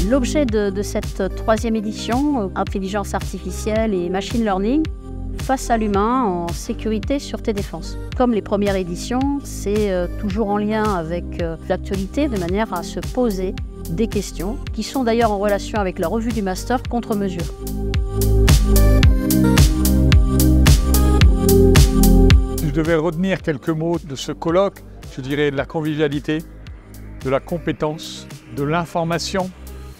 L'objet de cette troisième édition, intelligence artificielle et machine learning, face à l'humain en sécurité, sûreté, défense. Comme les premières éditions, c'est toujours en lien avec l'actualité, de manière à se poser des questions, qui sont d'ailleurs en relation avec la revue du master contre-mesure. Si je devais retenir quelques mots de ce colloque, je dirais de la convivialité, de la compétence, de l'information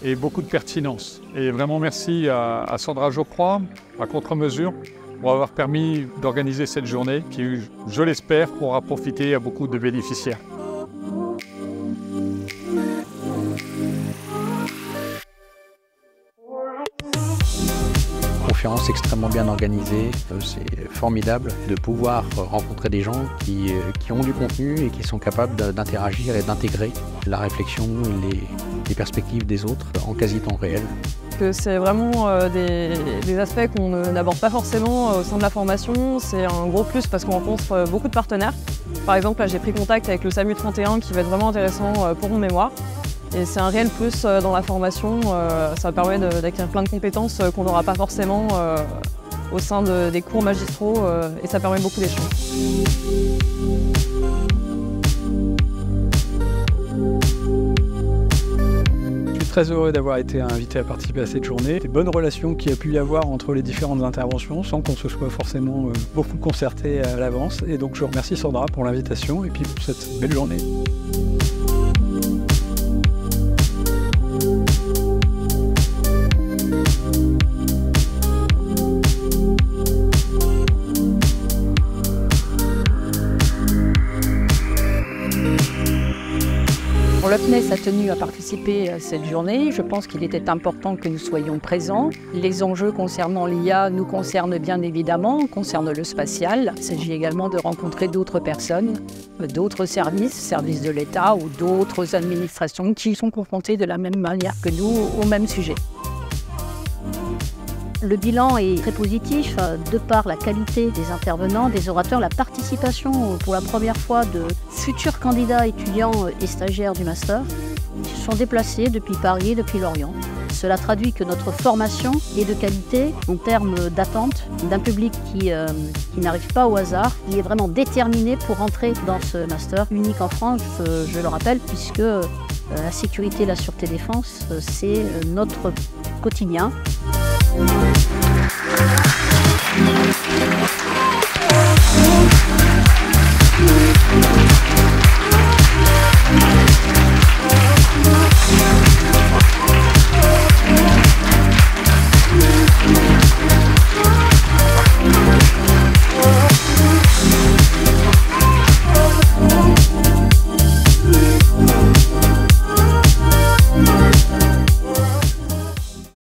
et beaucoup de pertinence. Et vraiment merci à Sandra Geoffroy, à Contre-Mesure, pour avoir permis d'organiser cette journée qui, je l'espère, pourra profiter à beaucoup de bénéficiaires. Conférence extrêmement bien organisée, c'est formidable de pouvoir rencontrer des gens qui ont du contenu et qui sont capables d'interagir et d'intégrer la réflexion et les perspectives des autres en quasi-temps réel. C'est vraiment des aspects qu'on n'aborde pas forcément au sein de la formation. C'est un gros plus parce qu'on rencontre beaucoup de partenaires. Par exemple, là j'ai pris contact avec le SAMU 31 qui va être vraiment intéressant pour mon mémoire. Et c'est un réel plus dans la formation, ça permet d'acquérir plein de compétences qu'on n'aura pas forcément au sein des cours magistraux et ça permet beaucoup d'échanges. Je suis très heureux d'avoir été invité à participer à cette journée. Des bonnes relations qu'il y a pu y avoir entre les différentes interventions sans qu'on se soit forcément beaucoup concerté à l'avance. Et donc je remercie Sandra pour l'invitation et puis pour cette belle journée. Le CNES a tenu à participer à cette journée. Je pense qu'il était important que nous soyons présents. Les enjeux concernant l'IA nous concernent bien évidemment, concernent le spatial. Il s'agit également de rencontrer d'autres personnes, d'autres services de l'État ou d'autres administrations qui sont confrontées de la même manière que nous au même sujet. Le bilan est très positif, de par la qualité des intervenants, des orateurs, la participation pour la première fois de futurs candidats étudiants et stagiaires du master qui se sont déplacés depuis Paris et depuis Lorient. Cela traduit que notre formation est de qualité en termes d'attente d'un public qui n'arrive pas au hasard, qui est vraiment déterminé pour entrer dans ce master unique en France, je le rappelle, puisque la sécurité et la sûreté défense, c'est notre quotidien. We'll be right back.